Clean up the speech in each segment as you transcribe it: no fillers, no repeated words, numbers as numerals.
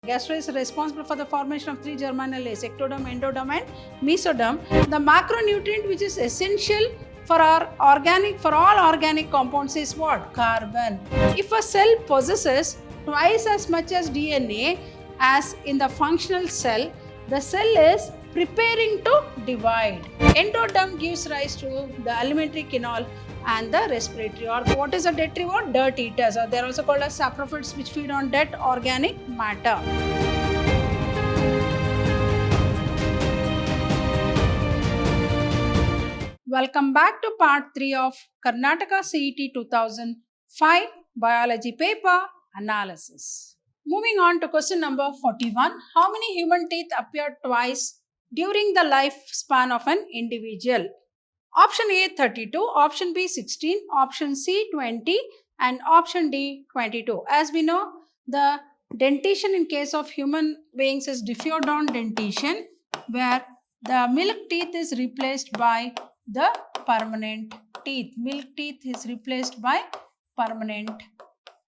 Gastro is responsible for the formation of three germinal layers, ectoderm, endoderm and mesoderm. The macronutrient which is essential for all organic compounds is what? Carbon. If a cell possesses twice as much as DNA as in the functional cell, the cell is preparing to divide. Endoderm gives rise to the alimentary canal and the respiratory organ. What is a detrivore? Dirt eaters, or they are also called as saprophytes, which feed on dead organic matter. Welcome back to part 3 of Karnataka CET 2005 biology paper analysis. Moving on to question number 41. How many human teeth appear twice during the lifespan of an individual? Option A 32, option B 16, option C 20 and option D 22. As we know, the dentition in case of human beings is diffeodont dentition, where the milk teeth is replaced by the permanent teeth. Milk teeth is replaced by permanent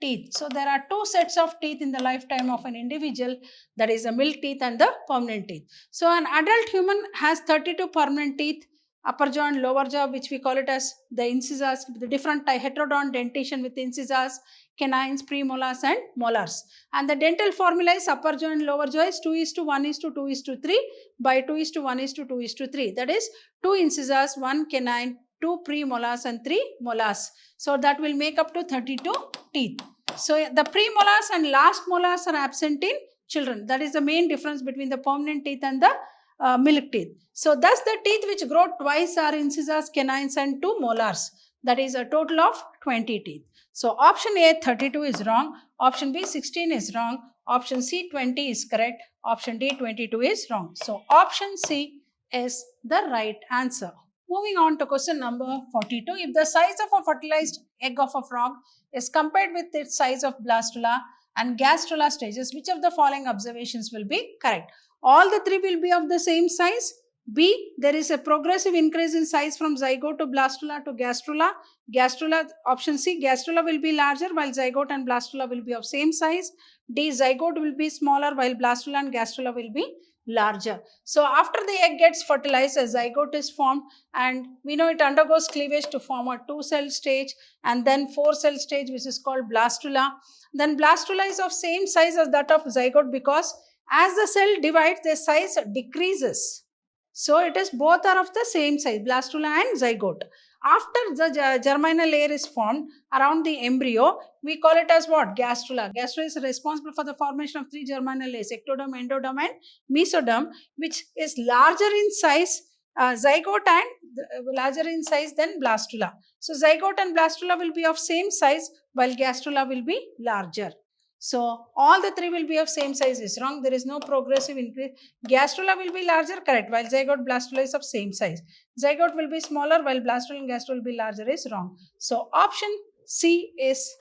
teeth. So there are two sets of teeth in the lifetime of an individual, that is the milk teeth and the permanent teeth. So an adult human has 32 permanent teeth, upper jaw and lower jaw, which we call it as the incisors, the different heterodont dentition with incisors, canines, premolars and molars. And the dental formula is upper jaw and lower jaw is 2:1:2:3 by 2:1:2:3. That is 2 incisors, 1 canine, 2 premolars and 3 molars. So that will make up to 32 teeth. So the premolars and last molars are absent in children. That is the main difference between the permanent teeth and the milk teeth. So thus the teeth which grow twice are incisors, canines and 2 molars. That is a total of 20 teeth. So option A 32 is wrong, option B 16 is wrong, option C 20 is correct, option D 22 is wrong. So option C is the right answer. Moving on to question number 42. If the size of a fertilized egg of a frog is compared with its size of blastula and gastrula stages, which of the following observations will be correct? All the three will be of the same size. B, there is a progressive increase in size from zygote to blastula to gastrula. Gastrula, option C, gastrula will be larger while zygote and blastula will be of same size. D, zygote will be smaller while blastula and gastrula will be larger. So after the egg gets fertilized, a zygote is formed, and we know it undergoes cleavage to form a 2-cell stage and then 4-cell stage, which is called blastula. Then blastula is of same size as that of zygote because as the cell divides, the size decreases. So it is both are of the same size, blastula and zygote. After the germinal layer is formed around the embryo, we call it as what? Gastrula. Gastrula is responsible for the formation of 3 germinal layers, ectoderm, endoderm and mesoderm, which is larger in size, zygote and larger in size than blastula. So zygote and blastula will be of same size while gastrula will be larger. So all the three will be of same size is wrong. There is no progressive increase. Gastrula will be larger, correct, while zygote blastula is of same size. Zygote will be smaller while blastula and gastrula will be larger is wrong. So option C is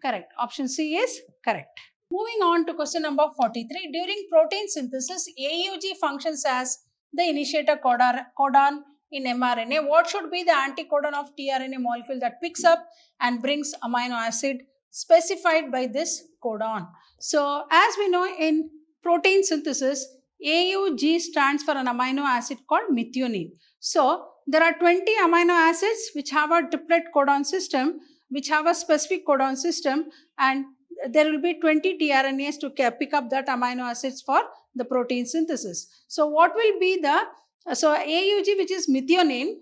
correct. Option C is correct. Moving on to question number 43. During protein synthesis, AUG functions as the initiator codon in mRNA. What should be the anticodon of tRNA molecule that picks up and brings amino acid specified by this codon? So as we know, in protein synthesis, AUG stands for an amino acid called methionine. So there are 20 amino acids which have a triplet codon system, which have a specific codon system, and there will be 20 tRNAs to pick up that amino acids for the protein synthesis. So what will be the, so AUG, which is methionine,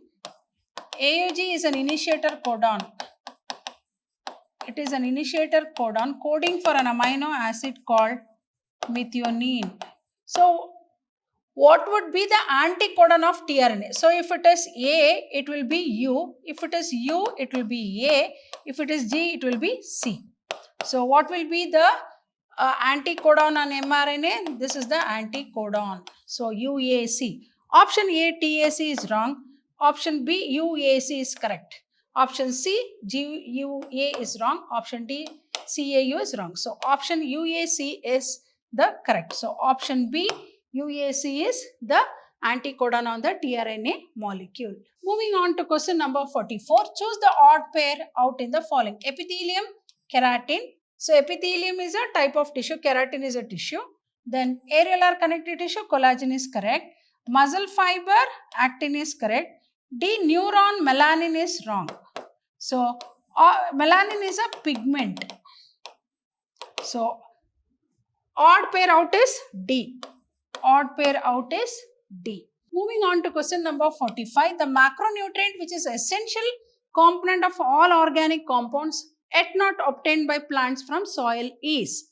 AUG is an initiator codon. It is an initiator codon coding for an amino acid called methionine. So what would be the anticodon of tRNA? So if it is A, it will be U. If it is U, it will be A. If it is G, it will be C. So what will be the anticodon on mRNA? This is the anticodon. So UAC. Option A, TAC is wrong. Option B, UAC is correct. Option C, GUA is wrong. Option D, CAU is wrong. So option UAC is the correct. So option B, UAC is the anticodon on the tRNA molecule. Moving on to question number 44. Choose the odd pair out in the following: epithelium, keratin, So epithelium is a type of tissue, keratin is a tissue. Then areolar connective tissue, collagen is correct. Muscle fiber, actin is correct. D, neuron, melanin is wrong. So melanin is a pigment. So odd pair out is D. Odd pair out is D. Moving on to question number 45. The macronutrient which is essential component of all organic compounds yet not obtained by plants from soil is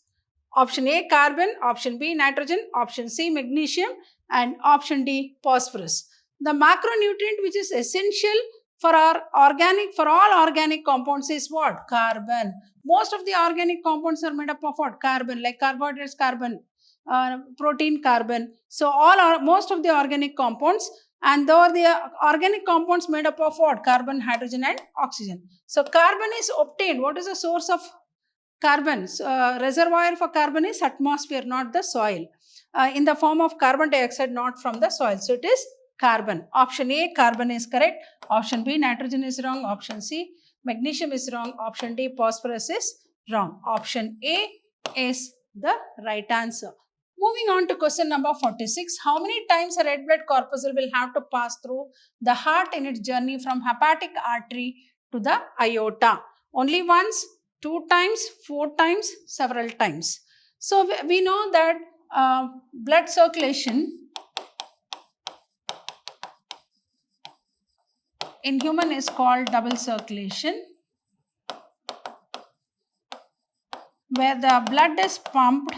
option A carbon, option B nitrogen, option C magnesium and option D phosphorus. The macronutrient which is essential for all organic compounds is what? Carbon. Most of the organic compounds are made up of what? Carbon, like carbohydrates, carbon, protein, carbon. So most of the organic compounds, and though the organic compounds made up of what? Carbon, hydrogen and oxygen. So carbon is obtained. What is the source of carbon? Reservoir for carbon is atmosphere, not the soil, in the form of carbon dioxide, not from the soil. So it is carbon. Option A carbon is correct. Option B nitrogen is wrong. Option C magnesium is wrong. Option D phosphorus is wrong. Option A is the right answer. Moving on to question number 46. How many times a red blood corpuscle will have to pass through the heart in its journey from hepatic artery to the aorta? Only once, 2 times, 4 times, several times. So we know that blood circulation in human is called double circulation, where the blood is pumped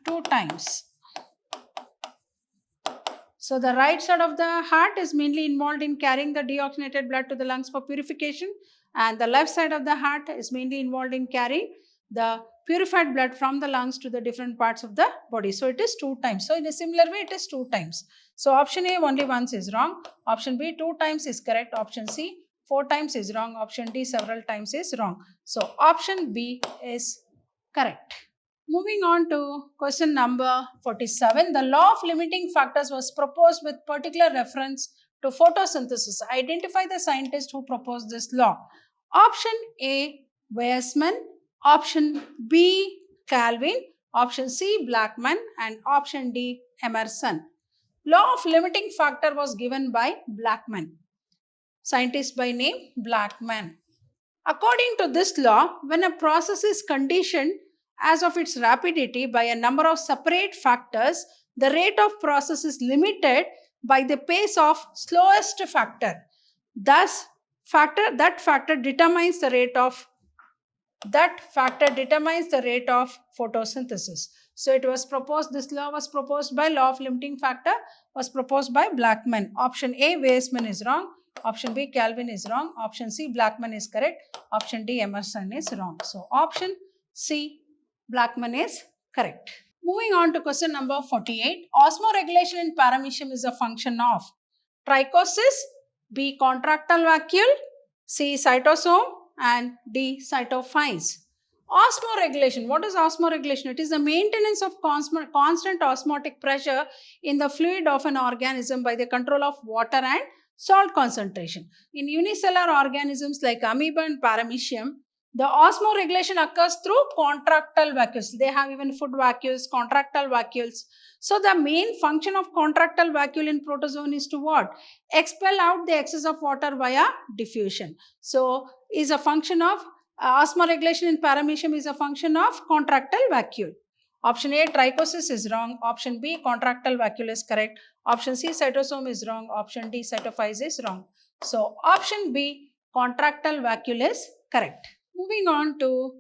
2 times. So the right side of the heart is mainly involved in carrying the deoxygenated blood to the lungs for purification, and the left side of the heart is mainly involved in carrying the purified blood from the lungs to the different parts of the body. So it is 2 times. So in a similar way, it is 2 times. So option A only once is wrong. Option B 2 times is correct. Option C 4 times is wrong. Option D several times is wrong. So option B is correct. Moving on to question number 47. The law of limiting factors was proposed with particular reference to photosynthesis. Identify the scientist who proposed this law. Option A Weismann, option B Kelvin, option C Blackman and option D Emerson. Law of limiting factor was given by Blackman. Scientist by name Blackman. According to this law, when a process is conditioned as of its rapidity by a number of separate factors, the rate of process is limited by the pace of slowest factor. Thus, that factor determines the rate of photosynthesis. So it was proposed, this law was proposed by law of limiting factor, was proposed by Blackman. Option A Weismann is wrong. Option B Kelvin is wrong. Option C Blackman is correct. Option D Emerson is wrong. So option C Blackman is correct. Moving on to question number 48. Osmoregulation in paramecium is a function of trichosis, B contractile vacuole, C cytosome and D cytophiles. Osmoregulation. What is osmoregulation? It is the maintenance of constant osmotic pressure in the fluid of an organism by the control of water and salt concentration. In unicellular organisms like amoeba and paramecium, the osmoregulation occurs through contractile vacuoles. They have even food vacuoles, contractile vacuoles. So the main function of contractile vacuole in protozoan is to what? Expel out the excess of water via diffusion. So is a function of osmoregulation in paramecium is a function of contractile vacuole. Option A trichosis is wrong. Option B contractile vacuole is correct. Option C cytosome is wrong. Option D cytophiles is wrong. So option B contractile vacuole is correct. Moving on to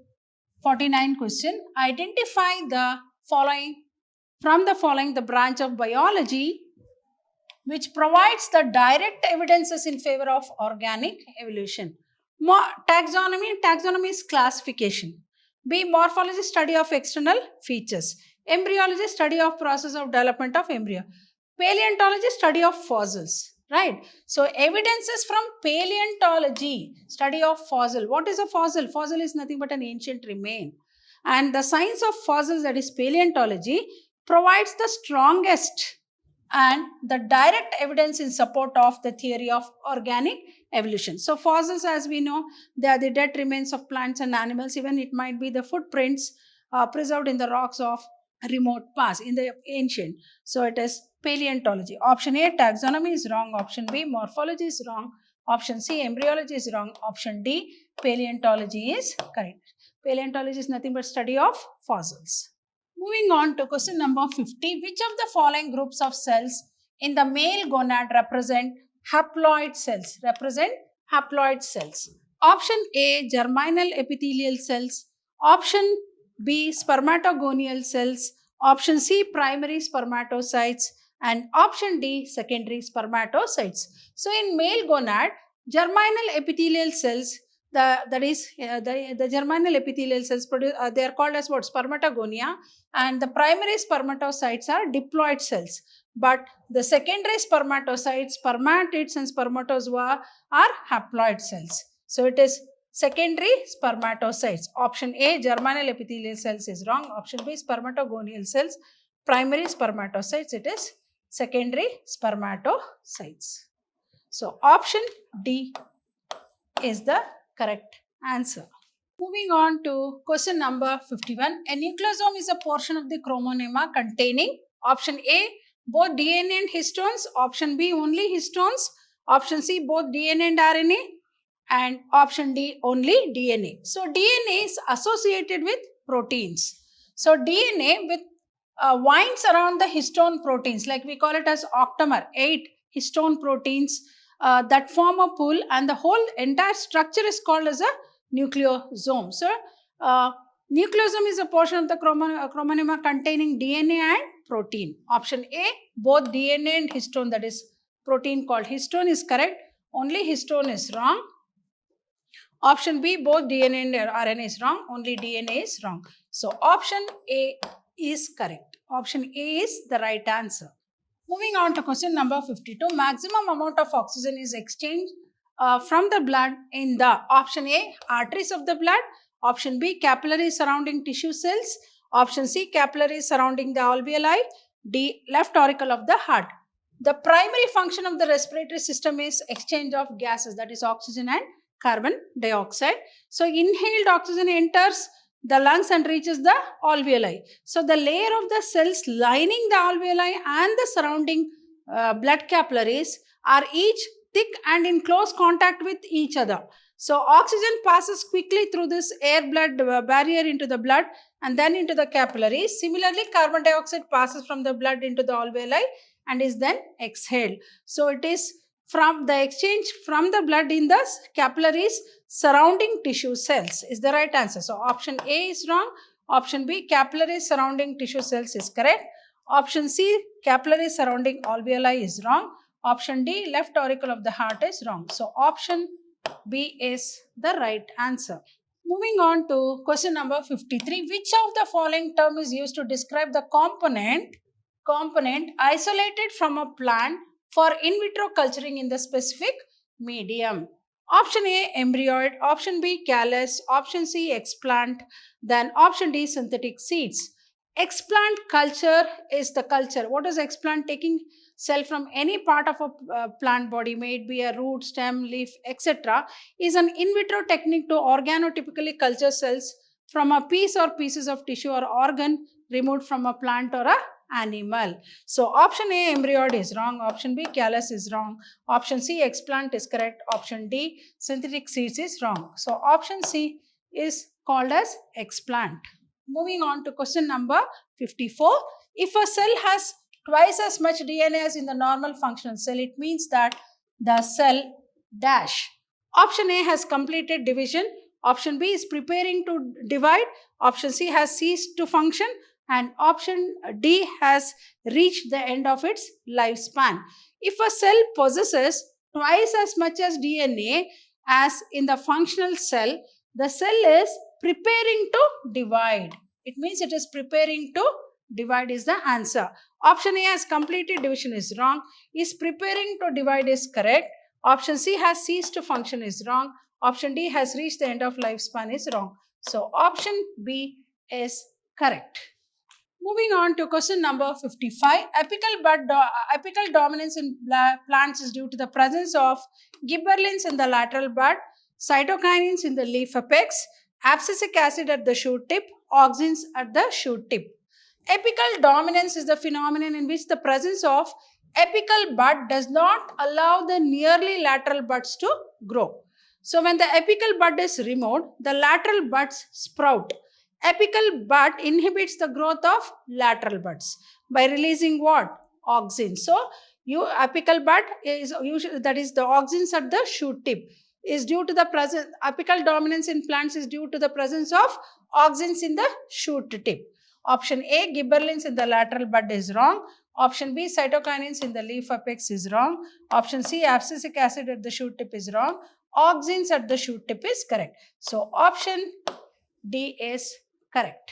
49 question. Identify the following the branch of biology which provides the direct evidences in favor of organic evolution. Taxonomy is classification. B morphology, study of external features. Embryology, study of process of development of embryo. Paleontology, study of fossils. Right. So evidences from paleontology, study of fossil. What is a fossil? Fossil is nothing but an ancient remain. And the science of fossils, that is paleontology, provides the strongest and the direct evidence in support of the theory of organic evolution. So fossils, as we know, they are the dead remains of plants and animals. Even it might be the footprints preserved in the rocks of remote past in the ancient. So it is paleontology. Option A, taxonomy is wrong. Option B, morphology is wrong. Option C, embryology is wrong. Option D, paleontology is correct. Paleontology is nothing but study of fossils. Moving on to question number 50. Which of the following groups of cells in the male gonad represent haploid cells? Option A, germinal epithelial cells. Option B, spermatogonial cells. Option C, primary spermatocytes. And option D, secondary spermatocytes. So in male gonad, germinal epithelial cells, the germinal epithelial cells produce, they are called as what? Spermatogonia, and the primary spermatocytes are diploid cells. But the secondary spermatocytes, spermatids and spermatozoa are haploid cells. So it is secondary spermatocytes. Option A, germinal epithelial cells is wrong. Option B, spermatogonial cells. Primary spermatocytes, it is secondary spermatocytes. So option D is the correct answer. Moving on to question number 51. A nucleosome is a portion of the chromonema containing option A, both DNA and histones. Option B, only histones. Option C, both DNA and RNA. And option D, only DNA. So DNA is associated with proteins. So DNA with winds around the histone proteins, like we call it as octamer, 8 histone proteins that form a pool, and the whole entire structure is called as a nucleosome. So nucleosome is a portion of the chromonema containing DNA and protein. Option A, both DNA and histone, that is protein called histone, is correct. Only histone is wrong. Option B, both DNA and RNA is wrong. Only DNA is wrong. So option A is correct. Option A is the right answer. Moving on to question number 52. Maximum amount of oxygen is exchanged from the blood in the option A, arteries of the blood. Option B, capillaries surrounding tissue cells. Option C, capillaries surrounding the alveoli. D, left auricle of the heart. The primary function of the respiratory system is exchange of gases, that is oxygen and carbon dioxide. So inhaled oxygen enters the lungs and reaches the alveoli. So the layer of the cells lining the alveoli and the surrounding blood capillaries are each thick and in close contact with each other. So oxygen passes quickly through this air-blood barrier into the blood and then into the capillaries. Similarly, carbon dioxide passes from the blood into the alveoli and is then exhaled. So it is from the exchange from the blood in the capillaries surrounding tissue cells is the right answer. So option A is wrong. Option B, capillaries surrounding tissue cells, is correct. Option C, capillaries surrounding alveoli, is wrong. Option D, left auricle of the heart, is wrong. So option B is the right answer. Moving on to question number 53. Which of the following term is used to describe the component isolated from a plant for in vitro culturing in the specific medium? Option A, embryoid. Option B, callus. Option C, explant. Then option D, synthetic seeds. Explant culture is the culture. What is explant? Taking cell from any part of a plant body, may it be a root, stem, leaf, etc., is an in vitro technique to organotypically culture cells from a piece or pieces of tissue or organ removed from a plant or a animal. So option A, embryoid, is wrong. Option B, callus, is wrong. Option C, explant, is correct. Option D, synthetic seeds, is wrong. So option C is called as explant. Moving on to question number 54. If a cell has twice as much DNA as in the normal functional cell, it means that the cell dash. Option A has completed division. Option B is preparing to divide. Option C has ceased to function. And option D has reached the end of its lifespan. If a cell possesses twice as much as DNA as in the functional cell, the cell is preparing to divide. It means it is preparing to divide is the answer. Option A has completed division is wrong. Is preparing to divide is correct. Option C has ceased to function is wrong. Option D has reached the end of lifespan is wrong. So option B is correct. Moving on to question number 55. Apical dominance in plants is due to the presence of gibberellins in the lateral bud, cytokinins in the leaf apex, abscisic acid at the shoot tip, auxins at the shoot tip. Apical dominance is the phenomenon in which the presence of apical bud does not allow the nearly lateral buds to grow. So when the apical bud is removed, the lateral buds sprout. Apical bud inhibits the growth of lateral buds by releasing what? Auxins. So apical bud is usually, that is the auxins at the shoot tip, is due to the presence. Apical dominance in plants is due to the presence of auxins in the shoot tip. Option A, gibberellins in the lateral bud is wrong. Option B, cytokinins in the leaf apex is wrong. Option C, abscisic acid at the shoot tip is wrong. Auxins at the shoot tip is correct. So option D is correct.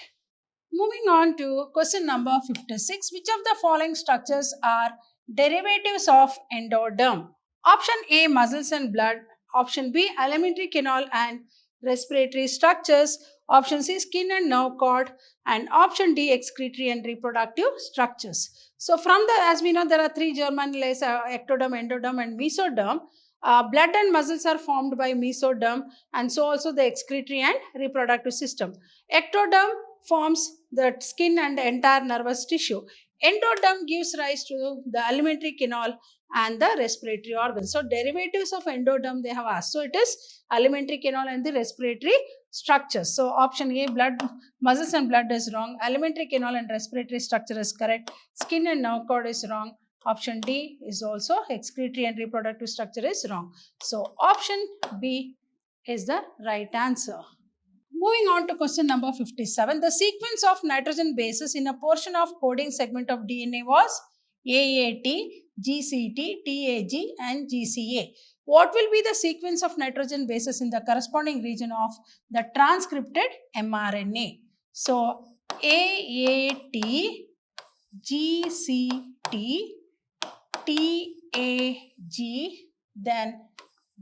Moving on to question number 56. Which of the following structures are derivatives of endoderm? Option A, muscles and blood. Option B, alimentary canal and respiratory structures. Option C, skin and nerve cord. And option D, excretory and reproductive structures. So from the, as we know, there are three German layers, ectoderm, endoderm and mesoderm. Blood and muscles are formed by mesoderm, and so also the excretory and reproductive system. Ectoderm forms the skin and the entire nervous tissue. Endoderm gives rise to the alimentary canal and the respiratory organs. So derivatives of endoderm they have asked. So it is alimentary canal and the respiratory structures. So option A, blood, muscles and blood is wrong. Alimentary canal and respiratory structure is correct. Skin and nerve cord is wrong. Option D is also excretory and reproductive structure is wrong. So option B is the right answer. Moving on to question number 57. The sequence of nitrogen bases in a portion of coding segment of DNA was AAT, GCT, TAG and GCA. What will be the sequence of nitrogen bases in the corresponding region of the transcripted mRNA? So AAT, GCT, TAG, then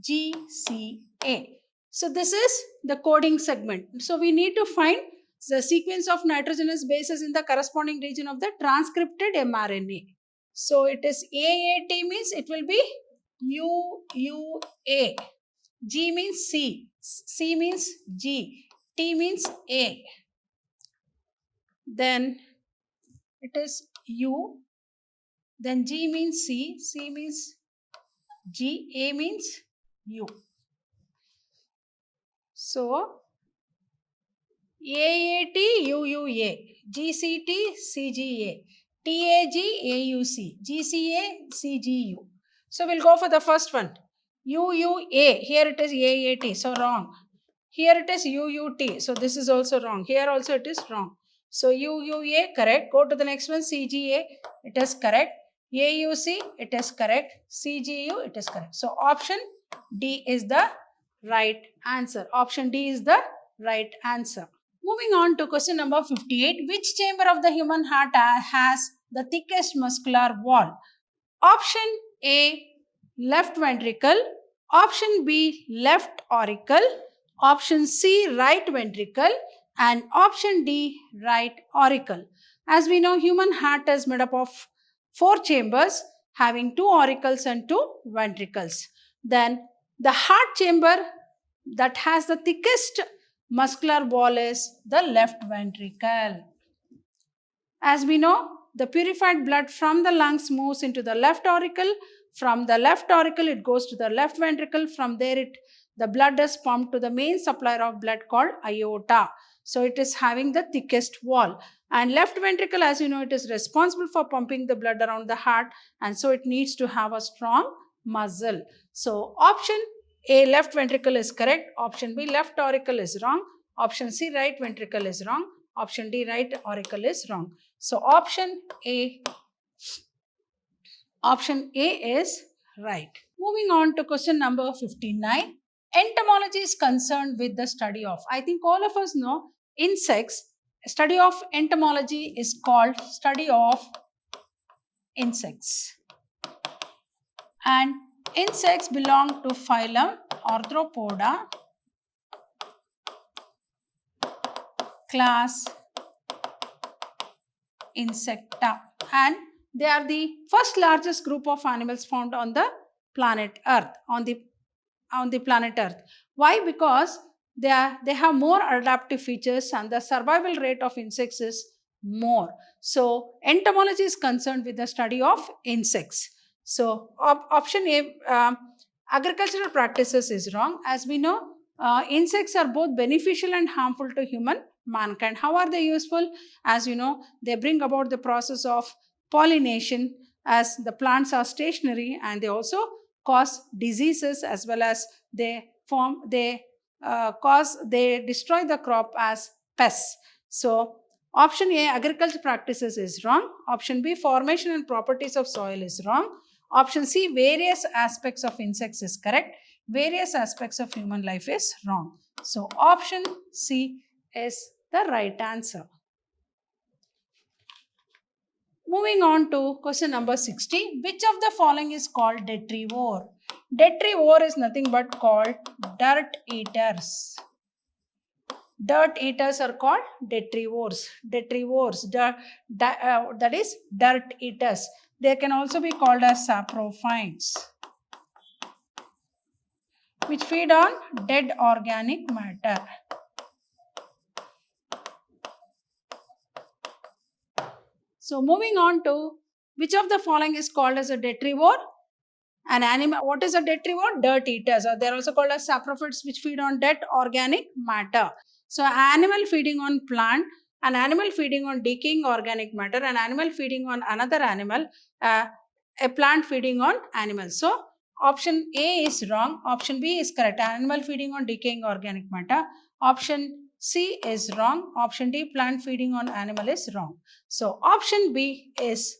GCA. So this is the coding segment. So we need to find the sequence of nitrogenous bases in the corresponding region of the transcripted mRNA. So it is AAT means it will be UUA. G means C. C means G. T means A. Then it is U. Then G means C. C means G. A means U. So, AAT, UUA, GCT, CGA, TAG, AUC, GCA, CGU. So, we'll go for the first one. UUA, here it is AAT, so wrong. Here it is UUT, so this is also wrong. Here also it is wrong. So, UUA, correct. Go to the next one, CGA, it is correct. AUC, it is correct. CGU, it is correct. So, option D is the right answer. Option D is the right answer. Moving on to question number 58. Which chamber of the human heart has the thickest muscular wall? Option A, left ventricle. Option B, left auricle. Option C, right ventricle. And option D, right auricle. As we know, human heart is made up of 4 chambers having 2 auricles and 2 ventricles. Then the heart chamber that has the thickest muscular wall is the left ventricle. As we know, the purified blood from the lungs moves into the left auricle. From the left auricle, it goes to the left ventricle. From there, the blood is pumped to the main supplier of blood called aorta. So it is having the thickest wall. And left ventricle, as you know, it is responsible for pumping the blood around the heart. And so it needs to have a strong muscle. So option A, left ventricle is correct. Option B, left auricle is wrong. Option C, right ventricle is wrong. Option D, right auricle is wrong. So option A is right. Moving on to question number 59. Entomology is concerned with the study of, I think all of us know, insects. Study of entomology is called study of insects. And insects belong to phylum Arthropoda, class Insecta, and they are the first largest group of animals found on the planet Earth, on the planet Earth. Why? Because they have more adaptive features and the survival rate of insects is more. So entomology is concerned with the study of insects. So option A, agricultural practices is wrong. As we know, insects are both beneficial and harmful to mankind. How are they useful? As you know, they bring about the process of pollination, as the plants are stationary, and they also cause diseases, as well as they destroy the crop as pests. So option A, agriculture practices is wrong. Option B, formation and properties of soil is wrong. Option C, various aspects of insects is correct. Various aspects of human life is wrong. So option C is the right answer. Moving on to question number 60. Which of the following is called detrivore? Detrivore is nothing but called dirt eaters. Dirt eaters are called detrivores. Detrivores, that is dirt eaters. They can also be called as saprophytes, which feed on dead organic matter. So moving on to which of the following is called as a detrivore? An animal. What is a detrivore? Dirt eaters, or they're also called as saprophytes, which feed on dead organic matter. So animal feeding on plant, an animal feeding on decaying organic matter, an animal feeding on another animal, a plant feeding on animals. So option A is wrong. Option B is correct. Animal feeding on decaying organic matter. Option C is wrong. Option D, plant feeding on animal, is wrong. So option B is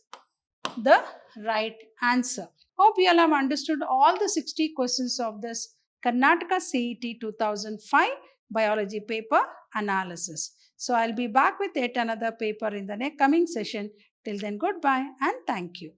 the right answer. Hope you all have understood all the 60 questions of this Karnataka CET 2005 biology paper analysis. So I'll be back with yet another paper in the next coming session. Till then, goodbye and thank you.